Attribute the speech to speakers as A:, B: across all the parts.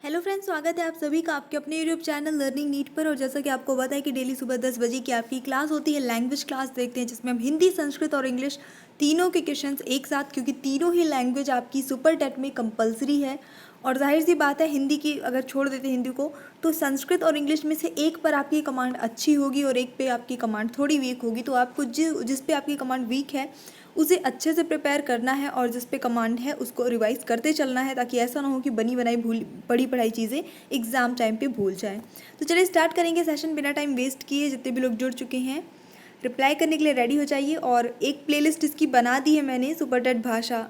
A: Hello friends, स्वागत है आप सभी का आपके अपने यूट्यूब चैनल लर्निंग नीट पर। और जैसा कि आपको पता है कि डेली सुबह 10 बजे की आपकी क्लास होती है, लैंग्वेज क्लास देखते हैं जिसमें हम हिंदी, संस्कृत और इंग्लिश तीनों के क्वेश्चंस एक साथ, क्योंकि तीनों ही लैंग्वेज आपकी सुपर टेट में कंपलसरी है। और जाहिर सी बात है, हिंदी की अगर छोड़ देते हैं हिंदी को, तो संस्कृत और इंग्लिश में से एक पर आपकी कमांड अच्छी होगी और एक पे आपकी कमांड थोड़ी वीक होगी। तो आपको जिस पे आपकी कमांड वीक है उसे अच्छे से प्रिपेयर करना है और जिस पे कमांड है उसको रिवाइज करते चलना है, ताकि ऐसा ना हो कि बनी बनाई भूल पढ़ी पढ़ाई चीज़ें एग्ज़ाम टाइम पे भूल जाएं। तो चलिए स्टार्ट करेंगे सेशन बिना टाइम वेस्ट किए। जितने भी लोग जुड़ चुके हैं रिप्लाई करने के लिए रेडी हो जाइए। और एक प्लेलिस्ट इसकी बना दी है मैंने, सुपर टेट भाषा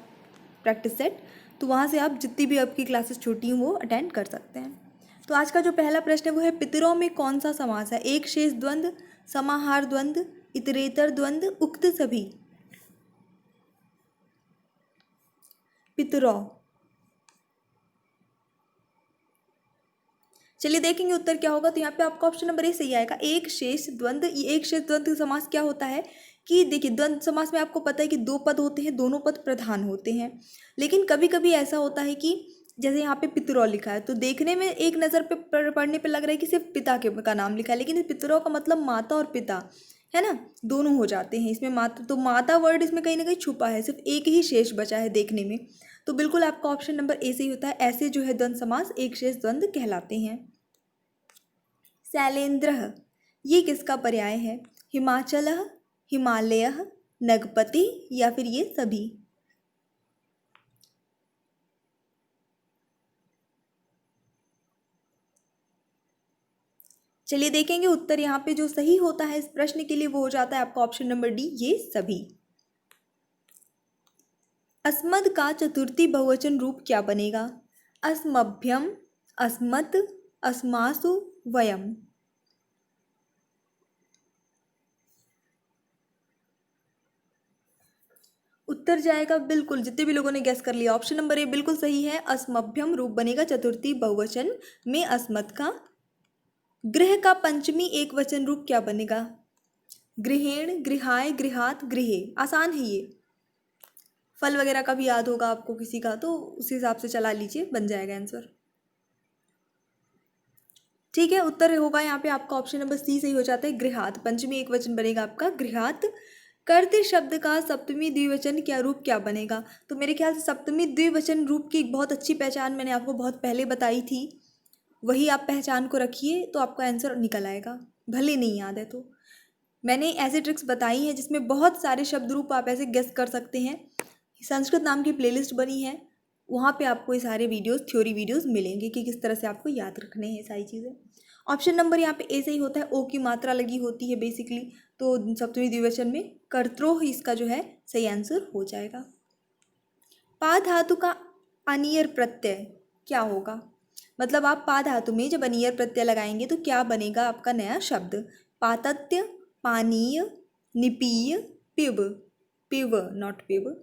A: प्रैक्टिस सेट, तो वहाँ से आप जितनी भी आपकी क्लासेस छोटी हों वो अटेंड कर सकते हैं। तो आज का जो पहला प्रश्न है वो है, पितरों में कौन सा समास है? एक शेष द्वंद्व, समाहार द्वंद्व, इतरेतर द्वंद्व, उक्त सभी। पितरों। चलिए देखेंगे उत्तर क्या होगा। तो यहाँ पे आपका ऑप्शन नंबर ए सही आएगा, एक शेष द्वंद्व। ये एक शेष द्वंद्व समास क्या होता है कि देखिए, द्वंद्व समास में आपको पता है कि दो पद होते हैं, दोनों पद प्रधान होते हैं। लेकिन कभी कभी ऐसा होता है कि जैसे यहाँ पे पितरौ लिखा है, तो देखने में एक नज़र पे पढ़ने पे लग रहा है कि सिर्फ पिता के का नाम लिखा है, लेकिन पितरौ का मतलब माता और पिता है ना, दोनों हो जाते हैं इसमें। माता, तो माता वर्ड इसमें कहीं ना कहीं छुपा है, सिर्फ एक ही शेष बचा है देखने में। तो बिल्कुल आपका ऑप्शन नंबर ए सही होता है। ऐसे जो है द्वंद्व समास एक शेष द्वंद्व कहलाते हैं। शैलेंद्र, ये किसका पर्याय है? हिमाचल, हिमालय, नगपति या फिर ये सभी। चलिए देखेंगे उत्तर। यहाँ पे जो सही होता है इस प्रश्न के लिए वो हो जाता है आपका ऑप्शन नंबर डी, ये सभी। अस्मद का चतुर्थी बहुवचन रूप क्या बनेगा? अस्मभ्यम, अस्मत्, अस्मासु, वयम। उत्तर जाएगा बिल्कुल, जितने भी लोगों ने गैस कर लिया, ऑप्शन नंबर ए बिल्कुल सही है। अस्मभ्यम रूप बनेगा चतुर्थी बहुवचन में अस्मत् का। गृह का पंचमी एक वचन रूप क्या बनेगा? गृहेण, गृहाय, गृहात, गृहे। आसान है ये। फल वगैरह का भी याद होगा आपको किसी का, तो उस हिसाब से चला लीजिए, बन जाएगा आंसर। ठीक है, उत्तर होगा यहाँ पे आपका ऑप्शन नंबर सी सही हो जाता है, गृहात। पंचमी एक वचन बनेगा आपका गृहात। कर्त शब्द का सप्तमी द्विवचन क्या रूप क्या बनेगा? तो मेरे ख्याल से सप्तमी द्विवचन रूप की एक बहुत अच्छी पहचान मैंने आपको बहुत पहले बताई थी, वही आप पहचान को रखिए तो आपका आंसर निकल आएगा, भले नहीं याद है तो। मैंने ऐसे ट्रिक्स बताई हैं जिसमें बहुत सारे शब्द रूप आप ऐसे गेस कर सकते हैं। संस्कृत नाम की प्लेलिस्ट बनी है, वहाँ पे आपको ये सारे वीडियोस, थ्योरी वीडियोस मिलेंगे कि किस तरह से आपको याद रखने हैं सारी चीज़ें। ऑप्शन नंबर यहाँ पे ए सही होता है, ओ की मात्रा लगी होती है बेसिकली, तो सप्तमी द्विवचन में कर्त्रो ही इसका जो है सही आंसर हो जाएगा। पा धातु का अनियर प्रत्यय क्या होगा? मतलब आप पा धातु में जब अनियर प्रत्यय लगाएंगे तो क्या बनेगा आपका नया शब्द? पातत्य, पानीय, निपीय, पिब। पिव, नॉट पिब।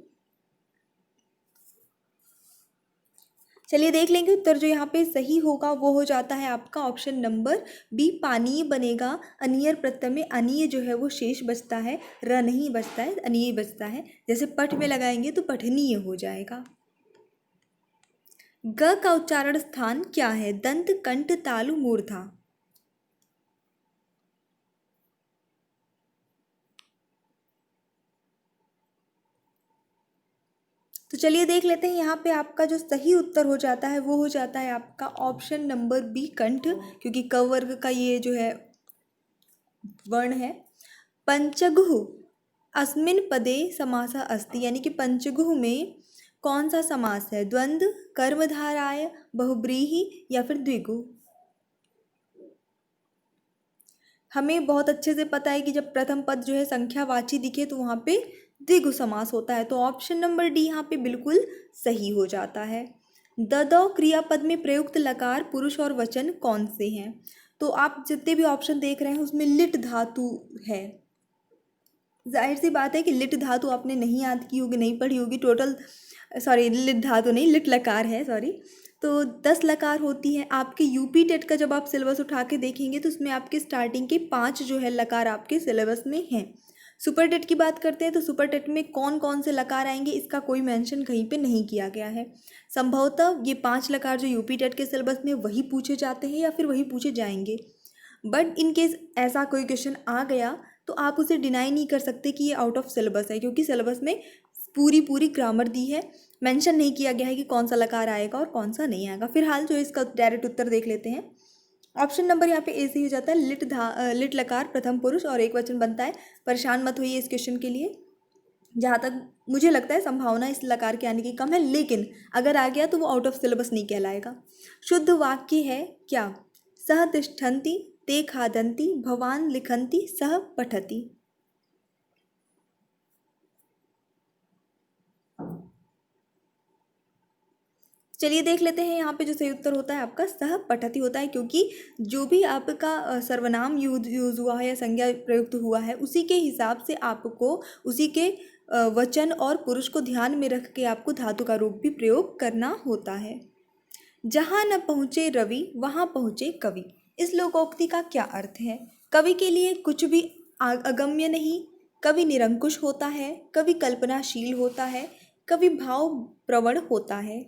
A: चलिए देख लेंगे उत्तर। जो यहाँ पे सही होगा वो हो जाता है आपका ऑप्शन नंबर बी, पानीय बनेगा। अनियर प्रत्यय में अनीय जो है वो शेष बचता है, र नहीं बचता है, अनीय बचता है। जैसे पठ में लगाएंगे तो पठनीय हो जाएगा। ग का उच्चारण स्थान क्या है? दंत, कंठ, तालु, मूर्धा। तो चलिए देख लेते हैं। यहाँ पे आपका जो सही उत्तर हो जाता है वो हो जाता है आपका ऑप्शन नंबर बी, कंठ, क्योंकि क वर्ग का ये जो है वर्ण है। पंचगुह अस्मिन पदे समासः अस्ति, यानी कि पंचगुह में कौन सा समास है? द्वंद्व, कर्मधाराय, बहुब्रीहि या फिर द्विगु। हमें बहुत अच्छे से पता है कि जब प्रथम पद जो है संख्यावाची दिखे तो वहाँ पे द्विगु समास होता है, तो ऑप्शन नंबर डी यहाँ पे बिल्कुल सही हो जाता है। ददौ क्रियापद में प्रयुक्त लकार पुरुष और वचन कौन से हैं? तो आप जितने भी ऑप्शन देख रहे हैं उसमें लिट धातु है। जाहिर सी बात है कि लिट धातु आपने नहीं याद की होगी, नहीं पढ़ी होगी। टोटल, सॉरी, लिट धातु नहीं, लिट लकार है, सॉरी। तो 10 लकार होती है आपके यूपी टेट का। जब आप सिलेबस उठा के देखेंगे तो उसमें आपके स्टार्टिंग के 5 जो है लकार आपके सिलेबस में हैं। सुपर टेट की बात करते हैं तो सुपर टेट में कौन कौन से लकार आएंगे इसका कोई मेंशन कहीं पे नहीं किया गया है। संभवतः ये 5 लकार जो यूपी टेट के सिलेबस में वही पूछे जाते हैं या फिर वही पूछे जाएंगे। बट इन केस ऐसा कोई क्वेश्चन आ गया तो आप उसे डिनाई नहीं कर सकते कि ये आउट ऑफ सिलेबस है, क्योंकि सिलेबस में पूरी पूरी ग्रामर दी है, मेंशन नहीं किया गया है कि कौन सा लकार आएगा और कौन सा नहीं आएगा। फिलहाल जो इसका डायरेक्ट उत्तर देख लेते हैं। ऑप्शन नंबर यहाँ पे ए सही हो जाता है। लिट लकार प्रथम पुरुष और एक वचन बनता है। परेशान मत होइए इस क्वेश्चन के लिए, जहाँ तक मुझे लगता है संभावना इस लकार के आने की कम है, लेकिन अगर आ गया तो वो आउट ऑफ सिलेबस नहीं कहलाएगा। शुद्ध वाक्य है क्या? सह तिष्ठन्ति ते खादन्ति भवान लिखन्ति सह पठति। चलिए देख लेते हैं। यहाँ पे जो सही उत्तर होता है आपका सह पठति होता है, क्योंकि जो भी आपका सर्वनाम यूज हुआ है या संज्ञा प्रयुक्त हुआ है उसी के हिसाब से आपको उसी के वचन और पुरुष को ध्यान में रख के आपको धातु का रूप भी प्रयोग करना होता है। जहाँ न पहुँचे रवि वहाँ पहुँचे कवि, इस लोकोक्ति का क्या अर्थ है? कवि के लिए कुछ भी अगम्य नहीं, कवि निरंकुश होता है, कवि कल्पनाशील होता है, कवि भाव प्रवण होता है।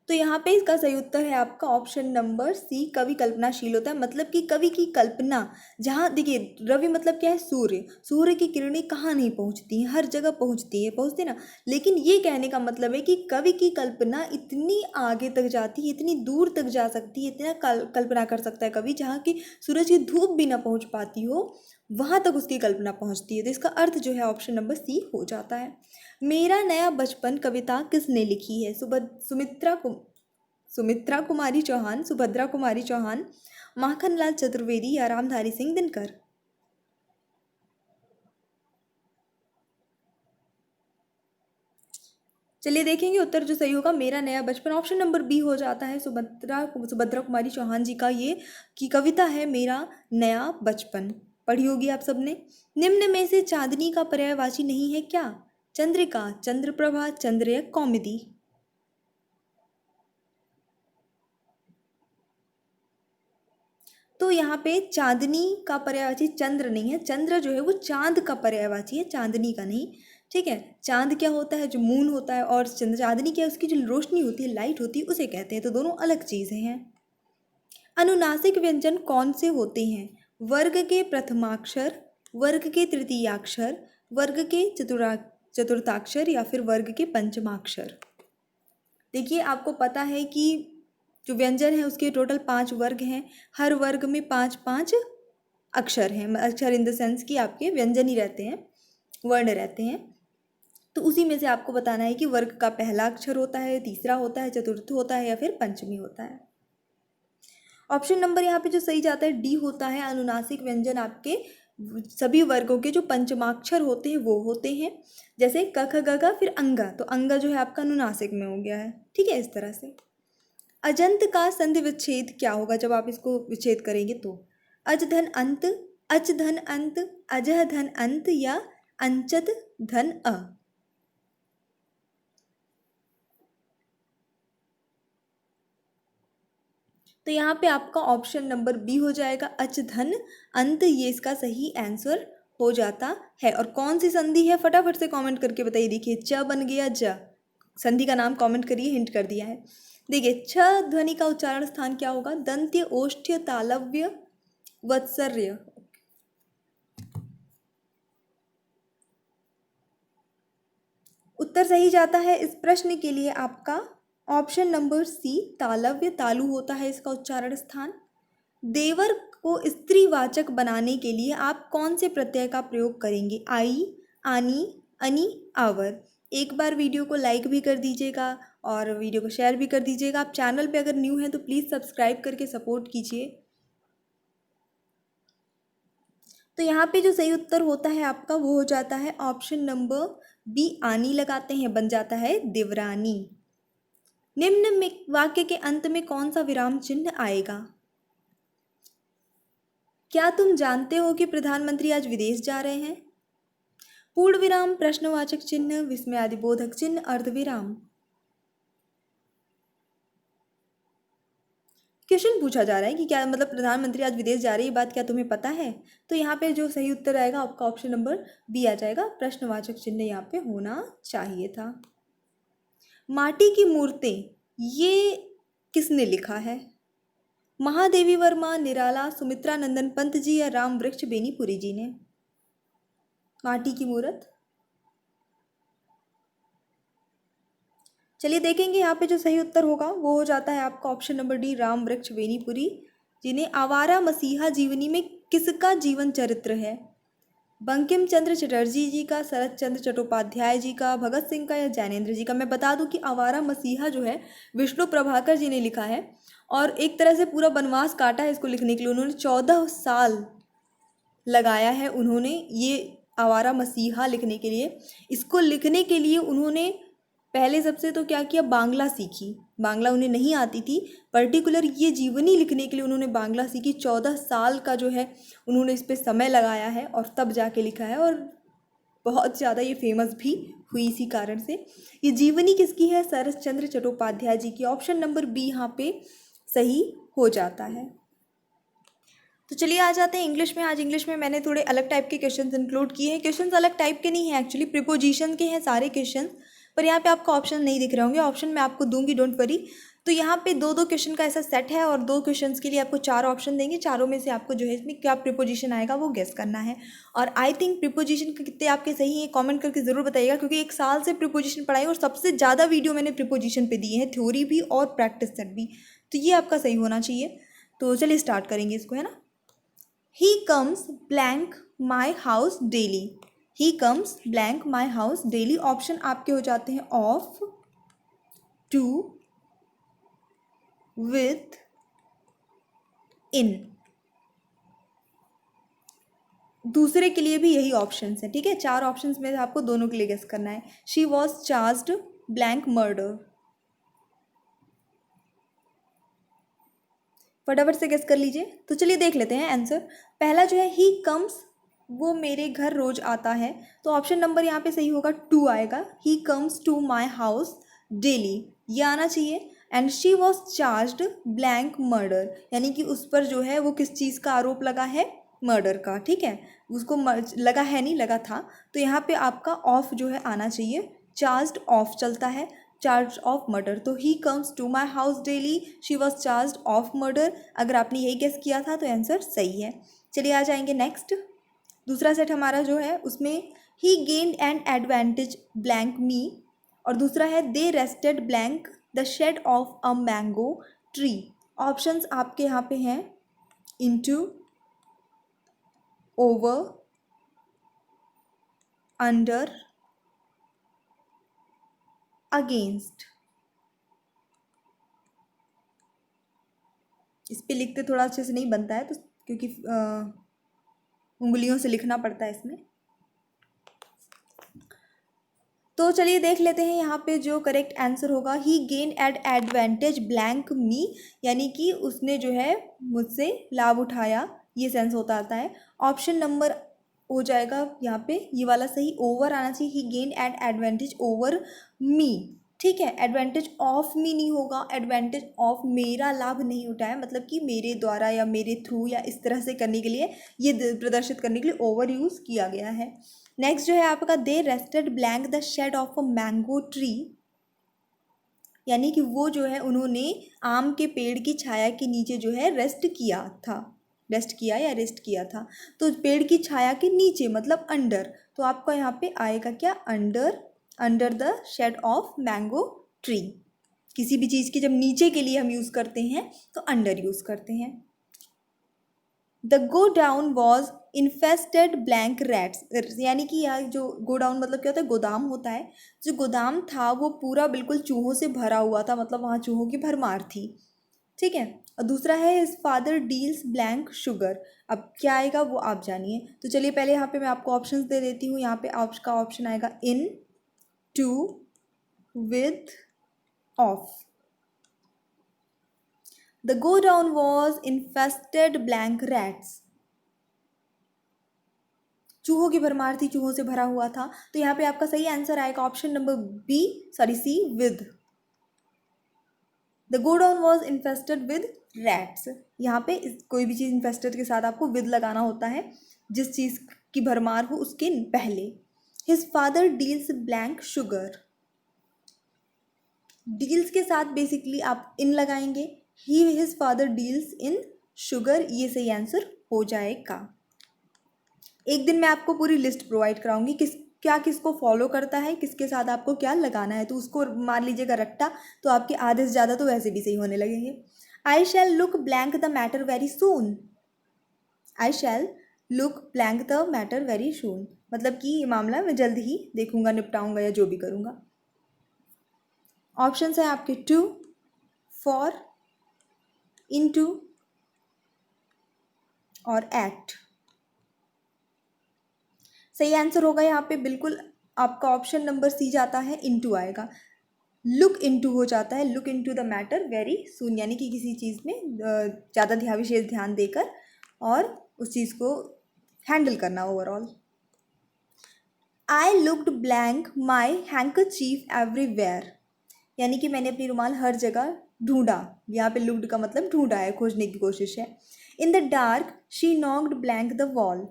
A: तो यहाँ पे इसका सही उत्तर है आपका ऑप्शन नंबर सी, कवि कल्पनाशील होता है। मतलब कि कवि की कल्पना, जहाँ देखिए रवि मतलब क्या है? सूर्य। सूर्य की किरणें कहाँ नहीं पहुँचती हैं? हर जगह पहुँचती है, पहुँचती ना। लेकिन ये कहने का मतलब है कि कवि की कल्पना इतनी आगे तक जाती है, इतनी दूर तक जा सकती है, इतना कल्पना कर सकता है कवि, जहाँ की सूरज की धूप भी ना पहुँच पाती हो, वहाँ तक उसकी कल्पना पहुँचती है। तो इसका अर्थ जो है ऑप्शन नंबर सी हो जाता है। मेरा नया बचपन कविता किसने लिखी है? सुमित्रा कुमारी चौहान, सुभद्रा कुमारी चौहान, माखनलाल चतुर्वेदी या रामधारी सिंह दिनकर। चलिए देखेंगे उत्तर जो सही होगा मेरा नया बचपन, ऑप्शन नंबर बी हो जाता है। सुभद्रा कुमारी चौहान जी का ये की कविता है मेरा नया बचपन, पढ़ी होगी आप सबने। निम्न में से चांदनी का पर्यायवाची नहीं है क्या? चंद्रिका, चंद्रप्रभा, चंद्रयक, कौमुदी। तो यहाँ पे चांदनी का पर्यायवाची चंद्र नहीं है, चंद्र जो है वो चांद का पर्यायवाची है, चांदनी का नहीं। ठीक है, चांद क्या होता है? जो मून होता है, और चांदनी क्या है? उसकी जो रोशनी होती है, लाइट होती है, उसे कहते हैं। तो दोनों अलग चीज़ें हैं। अनुनासिक व्यंजन कौन से होते हैं? वर्ग के प्रथमाक्षर, वर्ग के तृतीयाक्षर, वर्ग के चतुर्थाक्षर या फिर वर्ग के पंचमाक्षर। देखिए आपको पता है कि जो व्यंजन है उसके टोटल 5 वर्ग हैं। हर वर्ग में 5-5 अक्षर हैं। अक्षर इन द सेंस कि आपके व्यंजन ही रहते हैं, वर्ण रहते हैं। तो उसी में से आपको बताना है कि वर्ग का पहला अक्षर होता है, तीसरा होता है, चतुर्थ होता है या फिर पंचमी होता है। ऑप्शन नंबर यहाँ पे जो सही जाता है डी होता है। अनुनासिक व्यंजन आपके सभी वर्गों के जो पंचमाक्षर होते हैं वो होते हैं। जैसे क ख ग घ फिर अंगा, तो अंगा जो है आपका अनुनासिक में हो गया है। ठीक है, इस तरह से। अजंत का संधि विच्छेद क्या होगा जब आप इसको विच्छेद करेंगे? तो अज धन अंत, अच धन अंत, अजह धन अंत या अंचत धन अ। तो यहाँ पे आपका ऑप्शन नंबर बी हो जाएगा, अच धन अंत, ये इसका सही आंसर हो जाता है। और कौन सी संधि है फटाफट से कमेंट करके बताइए। देखिए च बन गया ज, संधि का नाम कमेंट करिए, हिंट कर दिया है। देखिए छ ध्वनि का उच्चारण स्थान क्या होगा? दंत्य, ओष्ठ्य, तालव्य, वत्सर्य। उत्तर सही जाता है इस प्रश्न के लिए आपका ऑप्शन नंबर सी, तालव्य, तालु होता है इसका उच्चारण स्थान। देवर को स्त्रीवाचक बनाने के लिए आप कौन से प्रत्यय का प्रयोग करेंगे? आई, आनी, अनि, आवर। एक बार वीडियो को लाइक भी कर दीजिएगा और वीडियो को शेयर भी कर दीजिएगा। आप चैनल पे अगर न्यू हैं तो प्लीज़ सब्सक्राइब करके सपोर्ट कीजिए। तो यहाँ पे जो सही उत्तर होता है आपका वो हो जाता है ऑप्शन नंबर बी, आनी लगाते हैं, बन जाता है देवरानी। निम्न में वाक्य के अंत में कौन सा विराम चिन्ह आएगा? क्या तुम जानते हो कि प्रधानमंत्री आज विदेश जा रहे हैं? पूर्ण विराम, प्रश्नवाचक चिन्ह, विस्मयादिबोधक चिन्ह, अर्धविराम। क्वेश्चन पूछा जा रहा है कि क्या मतलब प्रधानमंत्री आज विदेश जा रही है, बात क्या तुम्हें पता है? तो यहाँ पे जो सही उत्तर आएगा आपका ऑप्शन नंबर बी आ जाएगा, प्रश्नवाचक चिन्ह यहाँ पे होना चाहिए था। माटी की मूर्तें, ये किसने लिखा है? महादेवी वर्मा, निराला, सुमित्रा नंदन पंत जी या राम वृक्ष बेनीपुरी जी ने? माटी की मूर्त, चलिए देखेंगे यहाँ पे जो सही उत्तर होगा वो हो जाता है आपका ऑप्शन नंबर डी, राम वृक्ष बेनीपुरी जिन्हें आवारा मसीहा जीवनी में किसका जीवन चरित्र है? बंकिम चंद्र चटर्जी जी का, शरत चंद्र चट्टोपाध्याय जी का, भगत सिंह का या जैनेन्द्र जी का? मैं बता दूं कि आवारा मसीहा जो है विष्णु प्रभाकर जी ने लिखा है और एक तरह से पूरा वनवास काटा है इसको लिखने के लिए। उन्होंने 14 साल लगाया है उन्होंने ये आवारा मसीहा लिखने के लिए। इसको लिखने के लिए उन्होंने पहले सबसे तो क्या किया, बांग्ला सीखी। बांग्ला उन्हें नहीं आती थी, पर्टिकुलर ये जीवनी लिखने के लिए उन्होंने बांग्ला सीखी। 14 साल का जो है उन्होंने इस पर समय लगाया है और तब जाके लिखा है और बहुत ज़्यादा ये फेमस भी हुई इसी कारण से। ये जीवनी किसकी है? शरत चंद्र चट्टोपाध्याय जी की। ऑप्शन नंबर बी यहाँ पे सही हो जाता है। तो चलिए आ जाते हैं इंग्लिश में। आज इंग्लिश में मैंने थोड़े अलग टाइप के क्वेश्चंस इंक्लूड किए हैं। क्वेश्चंस अलग टाइप के नहीं हैं एक्चुअली, प्रीपोजिशन के हैं सारे क्वेश्चंस, पर यहाँ पे आपको ऑप्शन नहीं दिख रहे होंगे। ऑप्शन मैं आपको दूंगी, डोंट वरी। तो यहाँ पे दो दो क्वेश्चन का ऐसा सेट है और 2 क्वेश्चंस के लिए आपको 4 ऑप्शन देंगे। चारों में से आपको जो है इसमें क्या प्रीपोजिशन आएगा वो गेस करना है। और आई थिंक प्रीपोजिशन कितने आपके सही है कमेंट करके ज़रूर बताइएगा, क्योंकि 1 साल से प्रीपोजिशन पढ़ाई और सबसे ज़्यादा वीडियो मैंने प्रीपोजिशन पे दिए हैं, थ्योरी भी और प्रैक्टिस सेट भी। तो ये आपका सही होना चाहिए। तो चलिए स्टार्ट करेंगे इसको, है ना। He comes blank my house daily. He comes blank my house daily. Option आपके हो जाते हैं ऑफ, टू, विथ, इन। दूसरे के लिए भी यही ऑप्शन है, ठीक है। 4 ऑप्शन में से आपको दोनों के लिए गेस करना है। She was charged blank murder. फटाफट से गेस कर लीजिए। तो चलिए देख लेते हैं आंसर। पहला जो है ही कम्स, वो मेरे घर रोज आता है, तो ऑप्शन नंबर यहाँ पे सही होगा 2 आएगा। He comes to my house daily, ये आना चाहिए। And she was charged blank murder, यानी कि उस पर जो है वो किस चीज़ का आरोप लगा है? मर्डर का, ठीक है। उसको लगा है नहीं, लगा था। तो यहाँ पे आपका ऑफ जो है आना चाहिए, चार्ज्ड ऑफ चलता है, चार्ज ऑफ मर्डर। तो he comes to my house daily, she was charge of murder. अगर आपने यही गेस किया था तो आंसर सही है। चलिए आ जाएंगे नेक्स्ट। दूसरा सेट हमारा जो है उसमें he gained an advantage blank me, और दूसरा है they rested blank the shade of a mango tree. Options आपके यहाँ पे हैं इनटू, ओवर, अंडर, अगेंस्ट। इस पे लिखते थोड़ा अच्छे से नहीं बनता है तो, क्योंकि उंगलियों से लिखना पड़ता है इसमें। तो चलिए देख लेते हैं यहाँ पे जो करेक्ट आंसर होगा। ही गेन एड एडवांटेज ब्लैंक मी, यानी कि उसने जो है मुझसे लाभ उठाया, ये सेंस होता आता है। ऑप्शन नंबर हो जाएगा यहाँ पे ये वाला सही, ओवर आना चाहिए। He gained advantage over me, ठीक है। एडवांटेज ऑफ मी नहीं होगा, एडवांटेज ऑफ मेरा लाभ नहीं उठाया, मतलब कि मेरे द्वारा या मेरे थ्रू या इस तरह से करने के लिए, ये प्रदर्शित करने के लिए ओवर यूज़ किया गया है। नेक्स्ट जो है आपका they rested blank the shade of a mango tree, यानी कि वो जो है उन्होंने आम के पेड़ की छाया के नीचे जो है रेस्ट किया था, रेस्ट किया या रेस्ट किया था। तो पेड़ की छाया के नीचे मतलब अंडर, तो आपका यहाँ पे आएगा क्या? Under, under the shade of mango tree. किसी भी चीज़ के जब नीचे के लिए हम यूज़ करते हैं तो अंडर यूज़ करते हैं। The godown was infested blank rats, यानी कि यह जो गो डाउन मतलब क्या होता है? गोदाम होता है। जो गोदाम था वो पूरा बिल्कुल चूहों से भरा हुआ था, मतलब वहाँ चूहों की भरमार थी, ठीक है। और दूसरा है his father deals blank sugar. अब क्या आएगा वो आप जानिए। तो चलिए पहले यहाँ पे मैं आपको ऑप्शंस दे देती हूँ। यहाँ पे आपका ऑप्शन आएगा in, to, with, of. The godown was infested blank rats, चूहों की भरमार थी, चूहों से भरा हुआ था। तो यहाँ पे आपका सही आंसर आएगा option number B, sorry C, with. The godown was infested with rats. यहाँ पे कोई भी चीज़ इन्फेस्टेड के साथ आपको विद लगाना होता है, जिस चीज़ की भरमार हो उसके पहले। His father deals blank sugar. Deals के साथ बेसिकली आप इन लगाएंगे। He his father deals in sugar, ये सही आंसर हो जाएगा। एक दिन मैं आपको पूरी लिस्ट प्रोवाइड कराऊंगी क्या किसको फॉलो करता है, किसके साथ आपको क्या लगाना है, तो उसको मार लीजिएगा रट्टा, तो आपके आधे से ज़्यादा तो वैसे भी सही होने लगेंगे। I shall look blank the matter very soon. I shall look blank the matter very soon, मतलब कि ये मामला मैं जल्द ही देखूंगा, निपटाऊंगा या जो भी करूंगा। ऑप्शन है आपके टू, फॉर, इनटू और एट। सही आंसर होगा यहाँ पे बिल्कुल आपका ऑप्शन नंबर सी जाता है, इनटू आएगा। लुक इनटू हो जाता है look into the matter very सून, यानी कि किसी चीज़ में ज़्यादा विशेष ध्यान देकर और उस चीज़ को हैंडल करना overall. I looked blank my handkerchief everywhere, यानी कि मैंने अपनी रुमाल हर जगह ढूंढा। यहाँ पे लुक्ड का मतलब ढूंढा है, खोजने की कोशिश है। इन the dark she knocked blank the wall,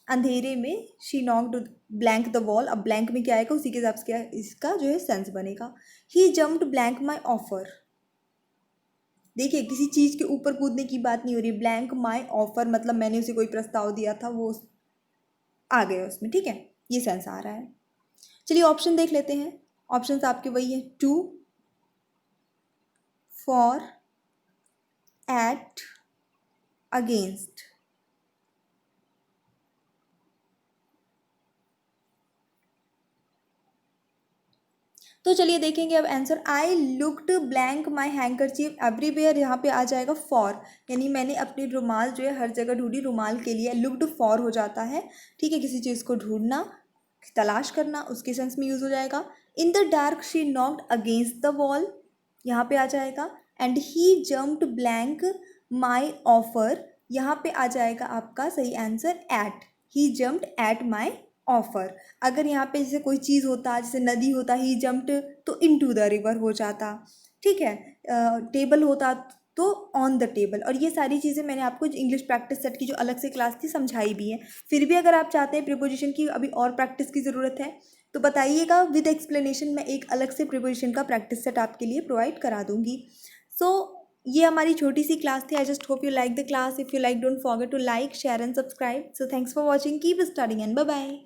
A: अंधेरे में she knocked blank the wall. अब ब्लैंक में क्या आएगा उसी के हिसाब से क्या इसका जो है सेंस बनेगा। ही जम्प्ड ब्लैंक माई ऑफर, देखिए किसी चीज़ के ऊपर कूदने की बात नहीं हो रही। ब्लैंक माई ऑफर मतलब मैंने उसे कोई प्रस्ताव दिया था, वो आ गया उसमें, ठीक है, ये सेंस आ रहा है। चलिए ऑप्शन देख लेते हैं। ऑप्शंस आपके वही है, टू, फॉर, एट, अगेंस्ट। तो चलिए देखेंगे अब answer. I looked blank my handkerchief everywhere, यहाँ पे आ जाएगा फॉर, यानी मैंने अपनी रुमाल जो है हर जगह ढूंढी, रुमाल के लिए। लुक्ड फॉर हो जाता है, ठीक है, किसी चीज़ को ढूंढना, तलाश करना, उसके सेंस में यूज़ हो जाएगा। In the dark she knocked against the wall, यहाँ पे आ जाएगा। And he jumped blank my offer, यहाँ पे आ जाएगा आपका सही answer at. He jumped at my offer. अगर यहाँ पे जैसे कोई चीज़ होता, जैसे नदी होता, ही जम्प्ड तो इनटू द रिवर हो जाता, ठीक है। टेबल होता तो ऑन द टेबल। और ये सारी चीज़ें मैंने आपको इंग्लिश प्रैक्टिस सेट की जो अलग से क्लास थी समझाई भी है। फिर भी अगर आप चाहते हैं प्रीपोजिशन की अभी और प्रैक्टिस की ज़रूरत है तो बताइएगा, विद एक्सप्लेनेशन मैं एक अलग से प्रीपोजिशन का प्रैक्टिस सेट आपके लिए प्रोवाइड करा दूंगी। सो ये हमारी छोटी सी क्लास थी। I just hope you like the class. If you like don't forget to like, share and subscribe. So thanks for watching, keep studying and bye bye.